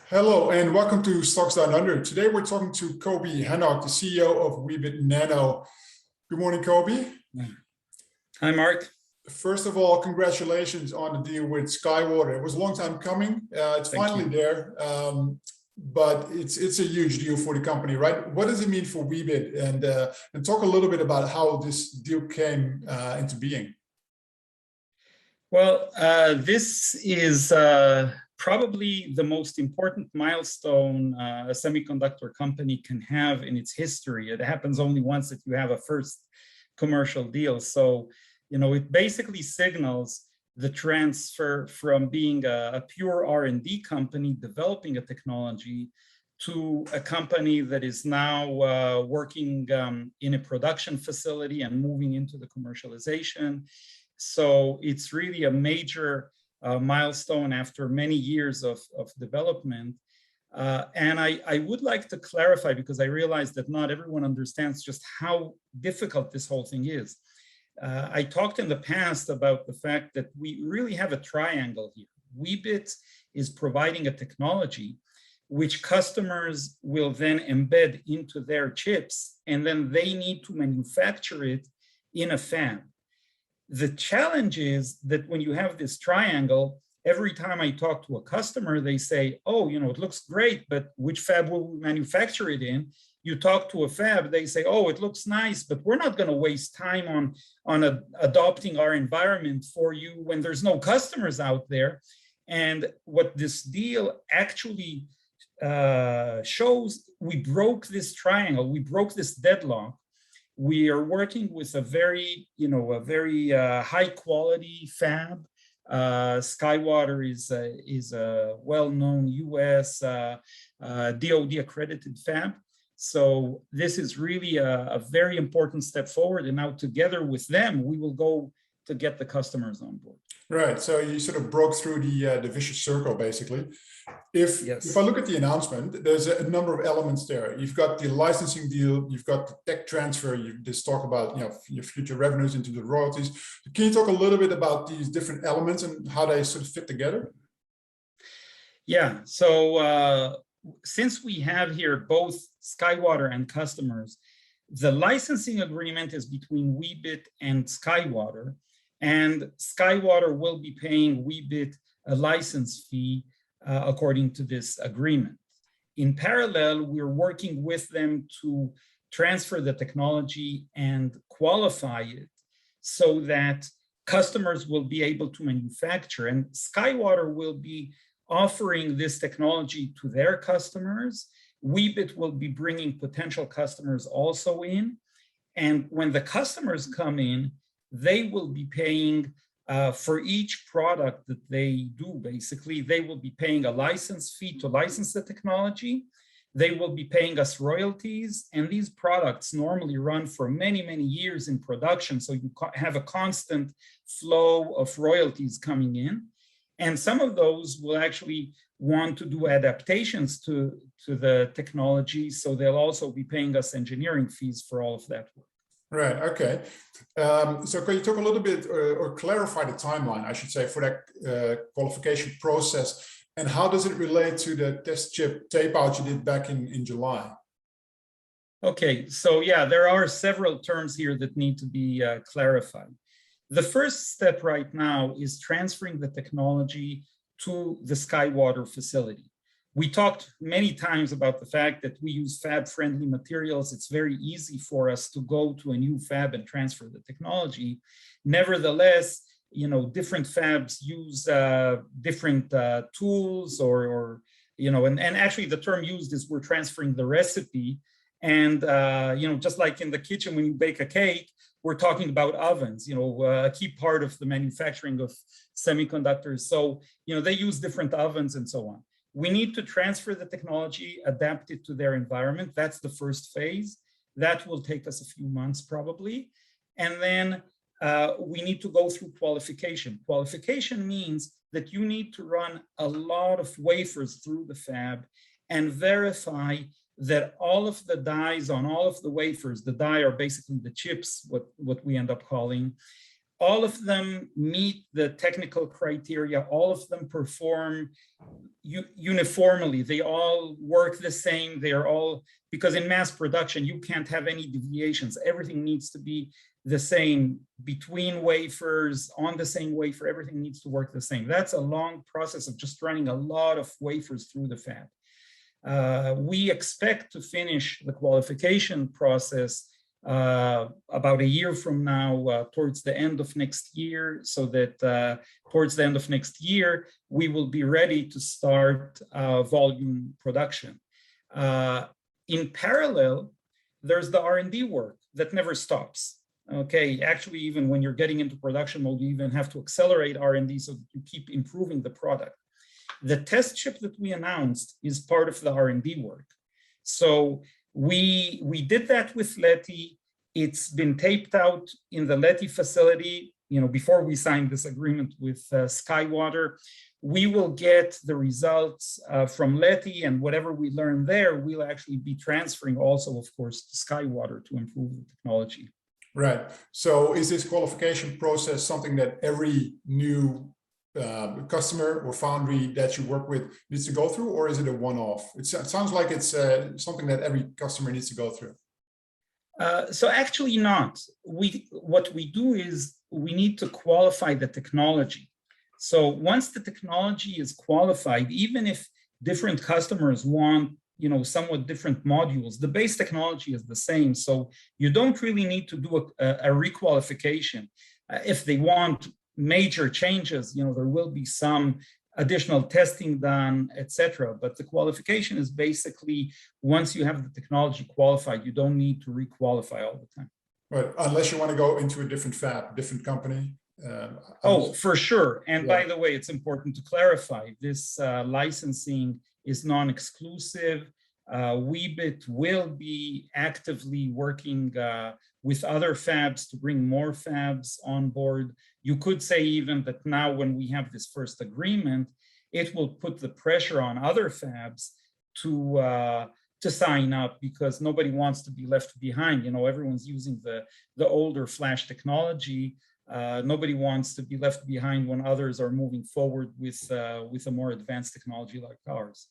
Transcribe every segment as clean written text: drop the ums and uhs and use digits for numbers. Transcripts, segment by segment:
Hello and welcome to Stocks Down Under. Today we're talking to Coby Hanoch, the CEO of Weebit Nano. Good morning, Coby. Hi, Mark. First of all, congratulations on the deal with SkyWater. It was a long time coming. It's finally there, but it's a huge deal for the company, right? What does it mean for Weebit? And talk a little bit about how this deal came into being. Well, this is probably the most important milestone a semiconductor company can have in its history. It happens only once that you have a first commercial deal. So, it basically signals the transfer from being a pure R&D company developing a technology to a company that is now working in a production facility and moving into the commercialization. So it's really a major milestone after many years of development. And I would like to clarify, because I realize that not everyone understands just how difficult this whole thing is. I talked in the past about the fact that we really have a triangle here. Weebit is providing a technology which customers will then embed into their chips, and then they need to manufacture it in a fab. The challenge is that when you have this triangle, every time I talk to a customer, they say, oh, it looks great, but which fab will we manufacture it in? You talk to a fab, they say, oh, it looks nice, but we're not going to waste time on adopting our environment for you when there's no customers out there. And what this deal actually shows, we broke this triangle, we broke this deadlock. We are working with a very, high quality fab. SkyWater is a well-known US DoD accredited fab. So this is really a very important step forward. And now together with them, we will go to get the customers on board. Right. So you sort of broke through the vicious circle, basically. If I look at the announcement, there's a number of elements there. You've got the licensing deal, you've got the tech transfer, you just talk about your future revenues into the royalties. Can you talk a little bit about these different elements and how they sort of fit together? Yeah. So since we have here both SkyWater and customers, the licensing agreement is between Weebit and SkyWater, and SkyWater will be paying Weebit a license fee according to this agreement. In parallel, we're working with them to transfer the technology and qualify it so that customers will be able to manufacture, and SkyWater will be offering this technology to their customers. Weebit will be bringing potential customers also in, and when the customers come in, they will be paying for each product that they do. Basically, they will be paying a license fee to license the technology. They will be paying us royalties, and these products normally run for many, many years in production. So you have a constant flow of royalties coming in. And some of those will actually want to do adaptations to the technology. So they'll also be paying us engineering fees for all of that work. Right. Okay. So can you talk a little bit or clarify the timeline, I should say, for that qualification process, and how does it relate to the test chip tape out you did back in July? Okay. So yeah, there are several terms here that need to be clarified. The first step right now is transferring the technology to the SkyWater facility. We talked many times about the fact that we use fab-friendly materials. It's very easy for us to go to a new fab and transfer the technology. Nevertheless, different fabs use different tools and actually the term used is we're transferring the recipe. And, just like in the kitchen, when you bake a cake, we're talking about ovens, a key part of the manufacturing of semiconductors. So, they use different ovens and so on. We need to transfer the technology, adapt it to their environment. That's the first phase. That will take us a few months probably. And then we need to go through qualification. Qualification means that you need to run a lot of wafers through the fab and verify that all of the dies on all of the wafers, the die are basically the chips, what we end up calling, all of them meet the technical criteria. All of them perform uniformly. They all work the same. They are all, because in mass production, you can't have any deviations. Everything needs to be the same between wafers, on the same wafer. Everything needs to work the same. That's a long process of just running a lot of wafers through the fab. We expect to finish the qualification process about a year from now, towards the end of next year, so that towards the end of next year, we will be ready to start volume production. In parallel, there's the R&D work that never stops. Okay, actually, even when you're getting into production mode, you even have to accelerate R&D so that you keep improving the product. The test chip that we announced is part of the R&D work. So we did that with Leti. It's been taped out in the Leti facility, before we signed this agreement with SkyWater. We will get the results from Leti, and whatever we learn there, we'll actually be transferring also, of course, to SkyWater to improve the technology. Right. So is this qualification process something that every new customer or foundry that you work with needs to go through, or is it a one-off? It sounds like it's something that every customer needs to go through. So actually not. What we do is we need to qualify the technology. So once the technology is qualified, even if different customers want somewhat different modules, the base technology is the same. So you don't really need to do a requalification. If they want major changes, there will be some additional testing done, etc. But the qualification is basically, once you have the technology qualified, you don't need to requalify all the time. Right, unless you want to go into a different fab, different company. For sure. And yeah. By the way, it's important to clarify, this licensing is non-exclusive. Weebit will be actively working with other fabs to bring more fabs on board. You could say even that now when we have this first agreement, it will put the pressure on other fabs to sign up, because nobody wants to be left behind. Everyone's using the older flash technology. Nobody wants to be left behind when others are moving forward with a more advanced technology like ours.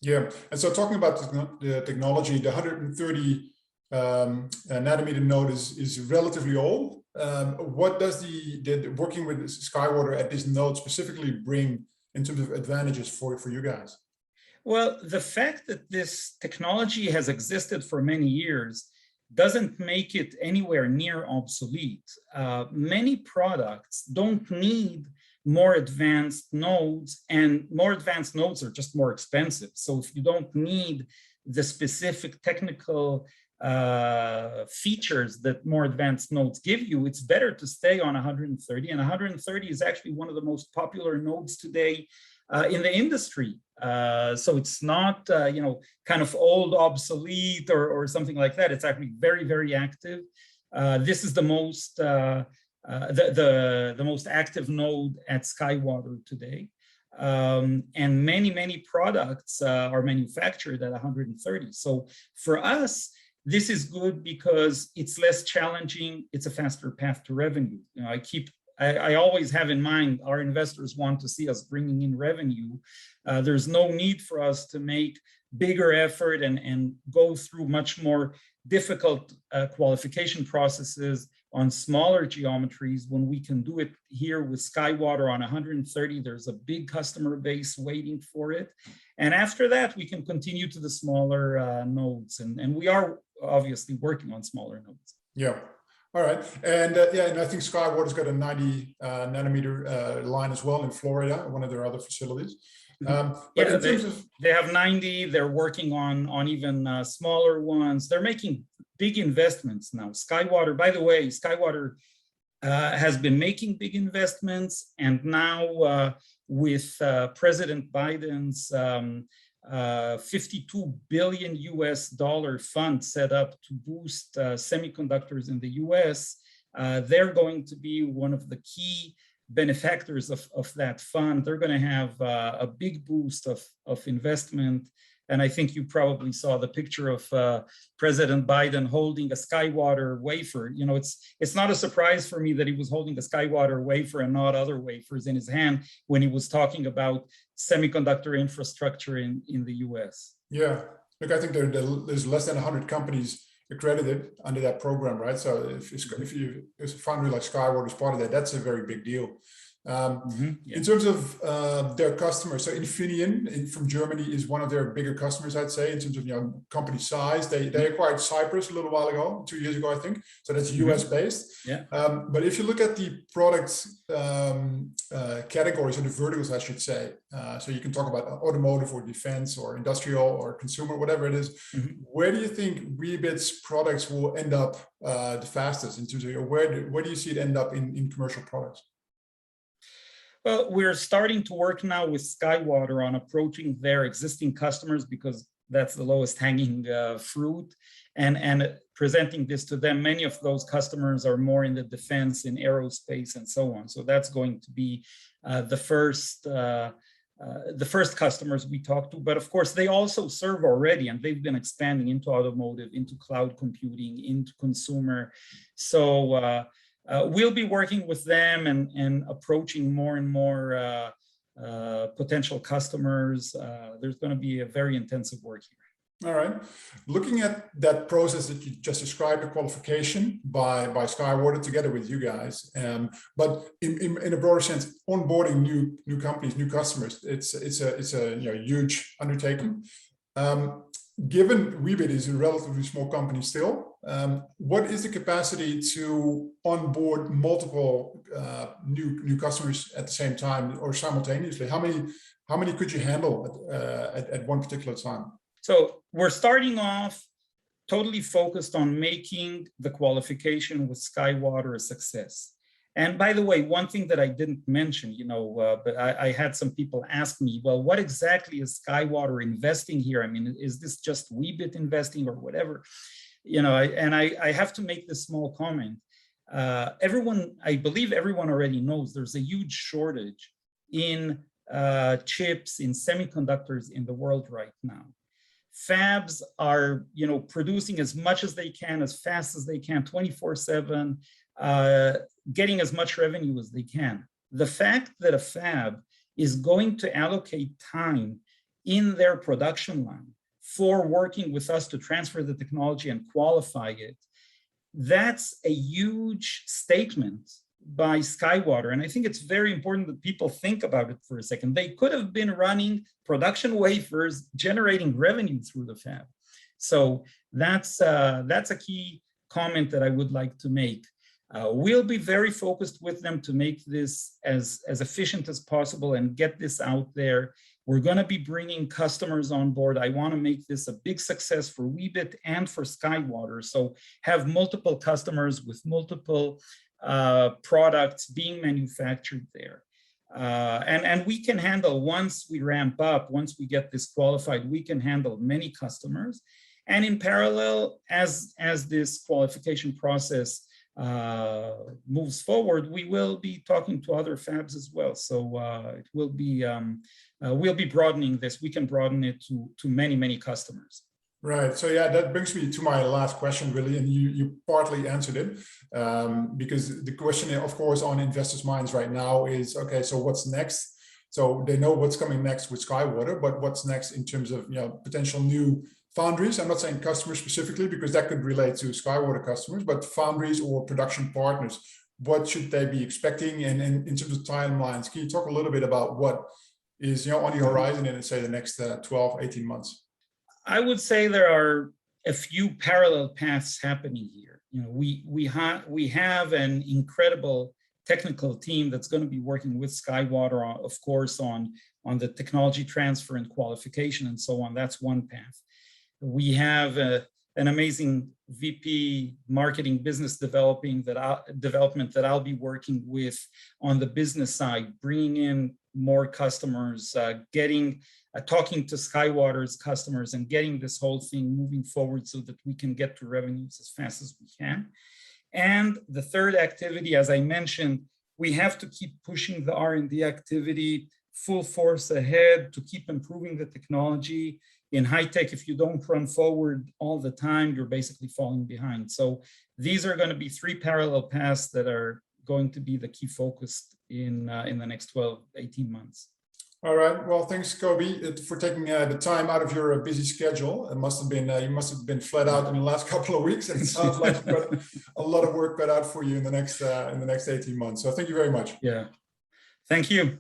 Yeah, and so talking about the technology, the 130 nanometer node is relatively old. What does the working with SkyWater at this node specifically bring in terms of advantages for you guys? Well, the fact that this technology has existed for many years doesn't make it anywhere near obsolete. Many products don't need more advanced nodes, and more advanced nodes are just more expensive. So if you don't need the specific technical features that more advanced nodes give you, it's better to stay on 130. And 130 is actually one of the most popular nodes today in the industry. So it's not, kind of old, obsolete, or something like that. It's actually very, very active. This is the most the most active node at SkyWater today. And many products are manufactured at 130. So for us, this is good because it's less challenging. It's a faster path to revenue. I always have in mind our investors want to see us bringing in revenue. There's no need for us to make bigger effort and go through much more difficult qualification processes on smaller geometries when we can do it here with SkyWater on 130. There's a big customer base waiting for it. And after that, we can continue to the smaller nodes. And we are obviously working on smaller nodes. Yeah. All right. And and I think SkyWater's got a 90 nanometer line as well in Florida, one of their other facilities. But in terms of, they have 90. They're working on even smaller ones. They're making big investments now. SkyWater, by the way, SkyWater has been making big investments, and now with President Biden's $52 billion US fund set up to boost semiconductors in the US, they're going to be one of the key benefactors of that fund. They're going to have a big boost of investment And I think you probably saw the picture of President Biden holding a SkyWater wafer. You know, it's not a surprise for me that he was holding a SkyWater wafer and not other wafers in his hand when he was talking about semiconductor infrastructure in the US. Yeah, look, I think there's less than 100 companies accredited under that program, right? So if a foundry like SkyWater is part of that, that's a very big deal. Yeah. In terms of their customers, so Infineon from Germany is one of their bigger customers, I'd say, in terms of company size. They acquired Cypress a little while ago, 2 years ago, I think. So that's US based. Yeah. But if you look at the product categories or the verticals, I should say, so you can talk about automotive or defense or industrial or consumer, whatever it is. Where do you think Weebit's products will end up the fastest in terms of where do you see it end up in commercial products? Well, we're starting to work now with SkyWater on approaching their existing customers because that's the lowest hanging fruit, and presenting this to them. Many of those customers are more in the defense, in aerospace, and so on. So that's going to be the first customers we talk to. But of course, they also serve already, and they've been expanding into automotive, into cloud computing, into consumer. So we'll be working with them and approaching more and more potential customers. There's going to be a very intensive work here. All right. Looking at that process that you just described, the qualification by SkyWater together with you guys, but in a broader sense, onboarding new companies, new customers, it's a huge undertaking. Given Weebit is a relatively small company still, what is the capacity to onboard multiple new customers at the same time or simultaneously? How many could you handle at one particular time? So we're starting off totally focused on making the qualification with SkyWater a success. And by the way, one thing that I didn't mention, but I had some people ask me, well, what exactly is SkyWater investing here? I mean, is this just Weebit investing or whatever? I have to make this small comment. I believe everyone already knows there's a huge shortage in chips, in semiconductors in the world right now. Fabs are, producing as much as they can, as fast as they can, 24/7, getting as much revenue as they can. The fact that a fab is going to allocate time in their production line for working with us to transfer the technology and qualify it, that's a huge statement by SkyWater. And I think it's very important that people think about it for a second. They could have been running production wafers, generating revenue through the fab. So that's a key comment that I would like to make. We'll be very focused with them to make this as efficient as possible and get this out there. We're going to be bringing customers on board. I want to make this a big success for Weebit and for SkyWater. So have multiple customers with multiple products being manufactured there. And we can handle, once we ramp up, once we get this qualified, we can handle many customers. And in parallel, as this qualification process moves forward, we will be talking to other fabs as well. So it will be, we'll be broadening this. We can broaden it to many, many customers. Right. So yeah, that brings me to my last question, really, and you partly answered it, because the question, of course, on investors' minds right now is, okay, so what's next? So they know what's coming next with SkyWater, but what's next in terms of potential new foundries? I'm not saying customers specifically, because that could relate to SkyWater customers, but foundries or production partners. What should they be expecting? And in terms of timelines, can you talk a little bit about what is on the horizon in, say, the next 12, 18 months? I would say there are a few parallel paths happening here. We have an incredible technical team that's going to be working with SkyWater, of course, on the technology transfer and qualification and so on. That's one path. We have an amazing VP marketing business development that I'll be working with on the business side, bringing in more customers, talking to SkyWater's customers and getting this whole thing moving forward so that we can get to revenues as fast as we can. And the third activity, as I mentioned, we have to keep pushing the R&D activity full force ahead to keep improving the technology. in high tech, if you don't run forward all the time, you're basically falling behind. So these are going to be 3 parallel paths that are going to be the key focus in the next 12, 18 months. All right. Well, thanks, Coby, for taking the time out of your busy schedule. It must have been you must have been flat out in the last couple of weeks, and it sounds like you've got a lot of work cut out for you in the next 18 months. So thank you very much. Yeah. Thank you.